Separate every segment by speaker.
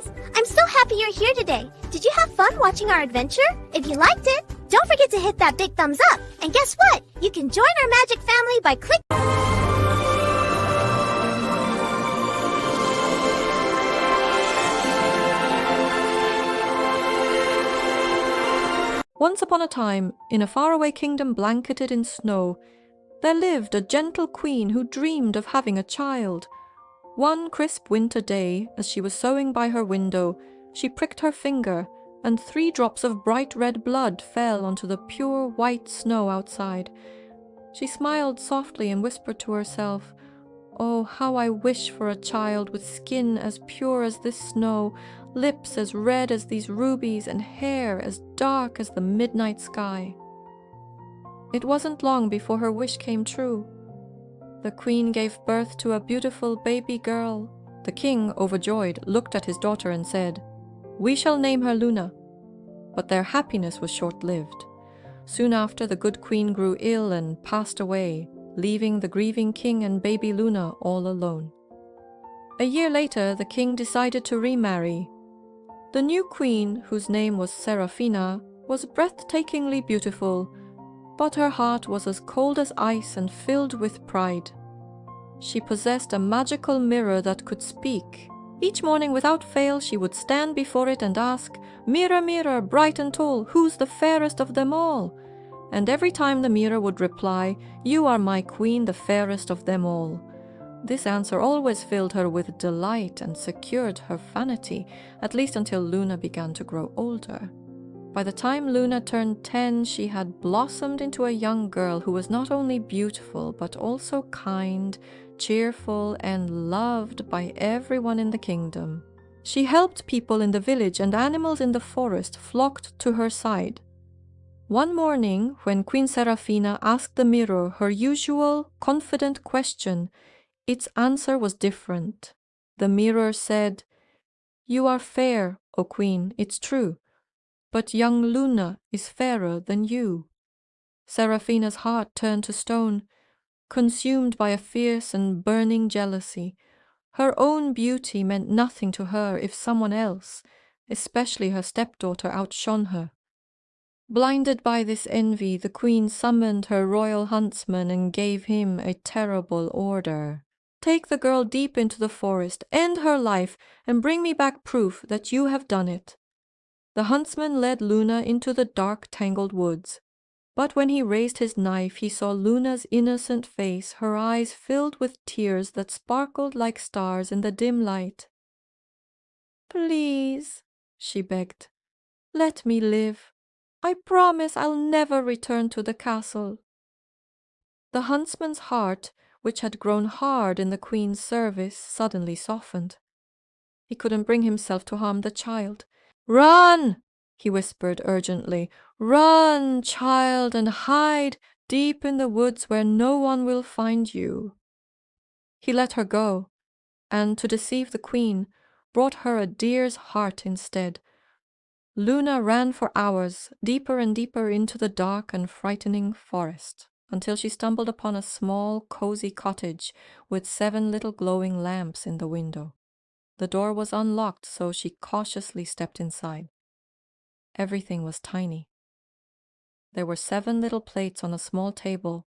Speaker 1: friends! I'm so happy you're here today. Did you have fun watching our adventure? If you liked it, don't forget to hit that big thumbs up. And guess what? You can join our magic family by clicking.
Speaker 2: Once upon a time, in a faraway kingdom blanketed in snow, there lived a gentle queen who dreamed of having a child. One crisp winter day, as she was sewing by her window, she pricked her finger, and 3 drops of bright red blood fell onto the pure white snow outside. She smiled softly and whispered to herself, "Oh, how I wish for a child with skin as pure as this snow, lips as red as these rubies, and hair as dark as the midnight sky." It wasn't long before her wish came true. The queen gave birth to a beautiful baby girl. The king, overjoyed, looked at his daughter and said, "We shall name her Luna." But their happiness was short-lived. Soon after, the good queen grew ill and passed away, leaving the grieving king and baby Luna all alone. A year later, the king decided to remarry. The new queen, whose name was Serafina, was breathtakingly beautiful, but her heart was as cold as ice and filled with pride. She possessed a magical mirror that could speak. Each morning without fail she would stand before it and ask, "Mirror, mirror, bright and tall, who's the fairest of them all?" And every time the mirror would reply, "You are my queen, the fairest of them all." This answer always filled her with delight and secured her vanity, at least until Luna began to grow older. By the time Luna turned 10, she had blossomed into a young girl who was not only beautiful, but also kind, cheerful, and loved by everyone in the kingdom. She helped people in the village, and animals in the forest flocked to her side. One morning, when Queen Serafina asked the mirror her usual, confident question, its answer was different. The mirror said, "You are fair, O Queen, it's true, but young Luna is fairer than you." Serafina's heart turned to stone, consumed by a fierce and burning jealousy. Her own beauty meant nothing to her if someone else, especially her stepdaughter, outshone her. Blinded by this envy, the queen summoned her royal huntsman and gave him a terrible order. "Take the girl deep into the forest, end her life, and bring me back proof that you have done it." The huntsman led Luna into the dark, tangled woods. But when he raised his knife, he saw Luna's innocent face, her eyes filled with tears that sparkled like stars in the dim light. "Please," she begged, "let me live. I promise I'll never return to the castle." The huntsman's heart, which had grown hard in the queen's service, suddenly softened. He couldn't bring himself to harm the child. "Run!" he whispered urgently. "Run, child, and hide deep in the woods where no one will find you." He let her go, and to deceive the queen, brought her a deer's heart instead. Luna ran for hours, deeper and deeper into the dark and frightening forest, until she stumbled upon a small, cozy cottage with 7 little glowing lamps in the window. The door was unlocked, so she cautiously stepped inside. Everything was tiny. There were 7 little plates on a small table,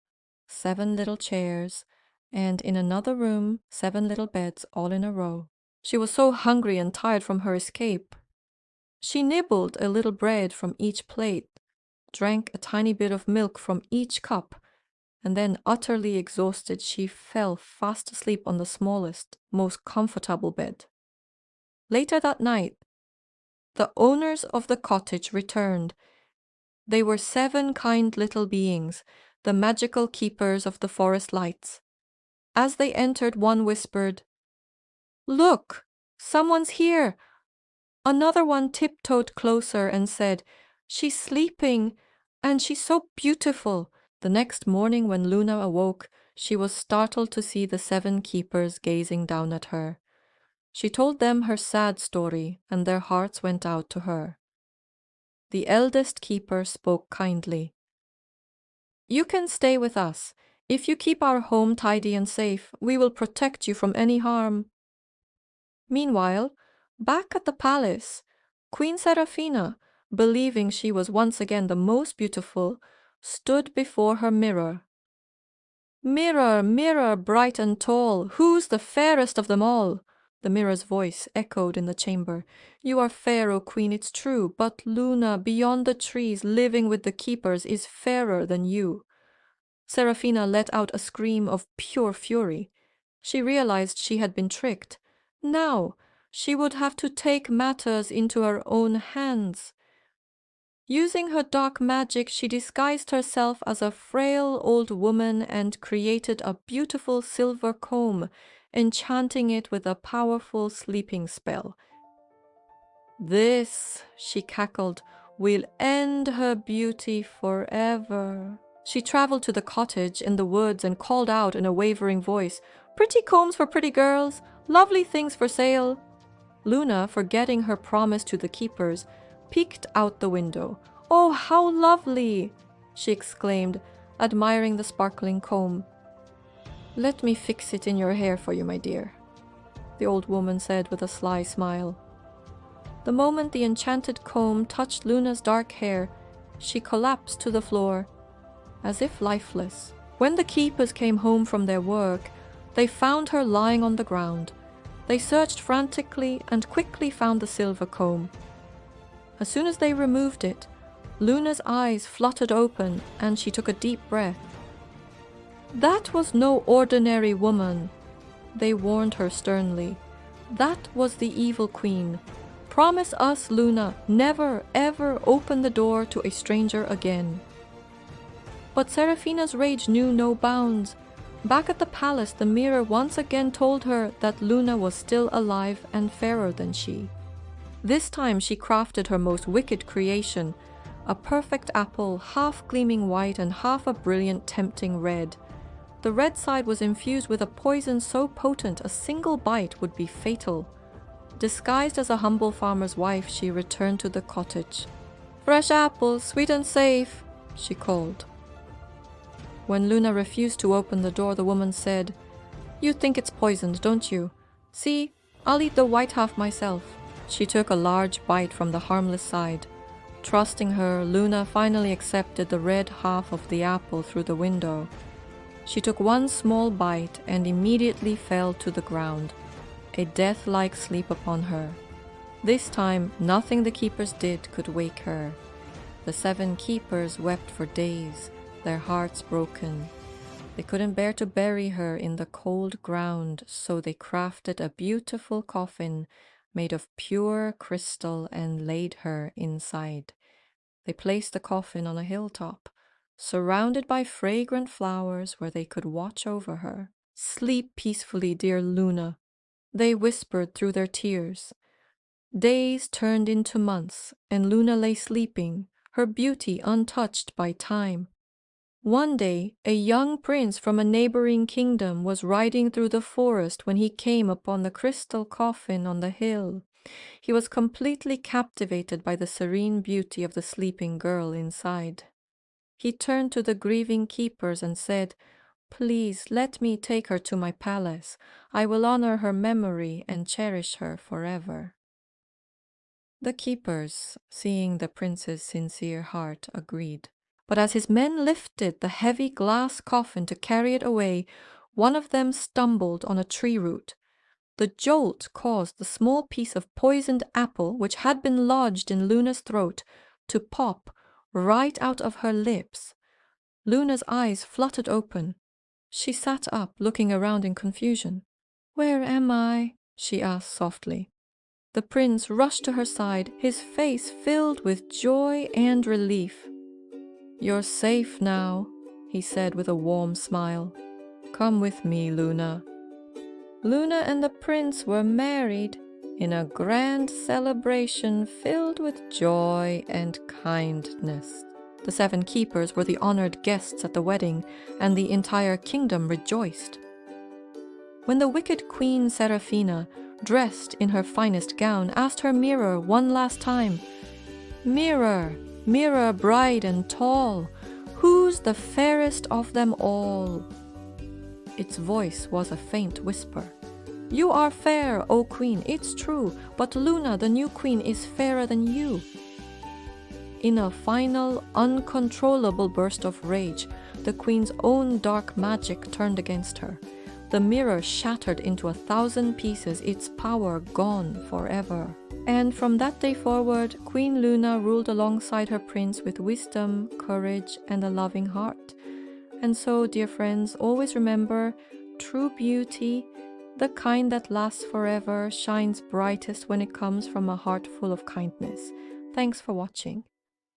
Speaker 2: 7 little chairs, and in another room, 7 little beds all in a row. She was so hungry and tired from her escape. She nibbled a little bread from each plate, drank a tiny bit of milk from each cup, and then, utterly exhausted, she fell fast asleep on the smallest, most comfortable bed. Later that night, the owners of the cottage returned. They were 7 kind little beings, the magical keepers of the forest lights. As they entered, one whispered, "Look, someone's here." Another one tiptoed closer and said, "She's sleeping, and she's so beautiful." The next morning when Luna awoke, she was startled to see the 7 keepers gazing down at her. She told them her sad story, and their hearts went out to her. The eldest keeper spoke kindly. "You can stay with us. If you keep our home tidy and safe, we will protect you from any harm." Meanwhile, Back at the palace, Queen Seraphina, believing she was once again the most beautiful, stood before her mirror. "Mirror, mirror, bright and tall, who's the fairest of them all?" The mirror's voice echoed in the chamber. "You are fair, O Queen, it's true, but Luna, beyond the trees, living with the keepers, is fairer than you." Seraphina let out a scream of pure fury. She realized she had been tricked. Now she would have to take matters into her own hands. Using her dark magic, she disguised herself as a frail old woman and created a beautiful silver comb, enchanting it with a powerful sleeping spell. "This," she cackled, "will end her beauty forever." She traveled to the cottage in the woods and called out in a wavering voice, "Pretty combs for pretty girls, lovely things for sale." Luna, forgetting her promise to the keepers, peeked out the window. "Oh, how lovely!" she exclaimed, admiring the sparkling comb. "Let me fix it in your hair for you, my dear," the old woman said with a sly smile. The moment the enchanted comb touched Luna's dark hair, she collapsed to the floor, as if lifeless. When the keepers came home from their work, they found her lying on the ground. They searched frantically and quickly found the silver comb. As soon as they removed it, Luna's eyes fluttered open and she took a deep breath. "That was no ordinary woman," they warned her sternly. "That was the evil queen. Promise us, Luna, never ever open the door to a stranger again." But Seraphina's rage knew no bounds. Back at the palace, the mirror once again told her that Luna was still alive and fairer than she. This time she crafted her most wicked creation, a perfect apple, half gleaming white and half a brilliant tempting red. The red side was infused with a poison so potent a single bite would be fatal. Disguised as a humble farmer's wife, she returned to the cottage. "Fresh apples, sweet and safe," she called. When Luna refused to open the door, the woman said, "You think it's poisoned, don't you? See, I'll eat the white half myself." She took a large bite from the harmless side. Trusting her, Luna finally accepted the red half of the apple through the window. She took one small bite and immediately fell to the ground, a death-like sleep upon her. This time, nothing the keepers did could wake her. The 7 keepers wept for days, their hearts broken. They couldn't bear to bury her in the cold ground, so they crafted a beautiful coffin made of pure crystal and laid her inside. They placed the coffin on a hilltop, surrounded by fragrant flowers where they could watch over her. "Sleep peacefully, dear Luna," they whispered through their tears. Days turned into months, and Luna lay sleeping, her beauty untouched by time. One day, a young prince from a neighboring kingdom was riding through the forest when he came upon the crystal coffin on the hill. He was completely captivated by the serene beauty of the sleeping girl inside. He turned to the grieving keepers and said, "Please let me take her to my palace. I will honor her memory and cherish her forever." The keepers, seeing the prince's sincere heart, agreed. But as his men lifted the heavy glass coffin to carry it away, one of them stumbled on a tree root. The jolt caused the small piece of poisoned apple, which had been lodged in Luna's throat, to pop right out of her lips. Luna's eyes fluttered open. She sat up, looking around in confusion. "Where am I?" she asked softly. The prince rushed to her side, his face filled with joy and relief. "You're safe now," he said with a warm smile. "Come with me, Luna." Luna and the prince were married in a grand celebration filled with joy and kindness. The 7 keepers were the honored guests at the wedding, and the entire kingdom rejoiced. When the wicked Queen Seraphina, dressed in her finest gown, asked her mirror one last time, "Mirror, mirror bright and tall, who's the fairest of them all?" Its voice was a faint whisper. "You are fair, O queen, it's true, but Luna, the new queen, is fairer than you." In a final, uncontrollable burst of rage, the queen's own dark magic turned against her. The mirror shattered into 1,000 pieces, its power gone forever. And from that day forward, Queen Luna ruled alongside her prince with wisdom, courage, and a loving heart. And so, dear friends, always remember, true beauty, the kind that lasts forever, shines brightest when it comes from a heart full of kindness. Thanks for watching.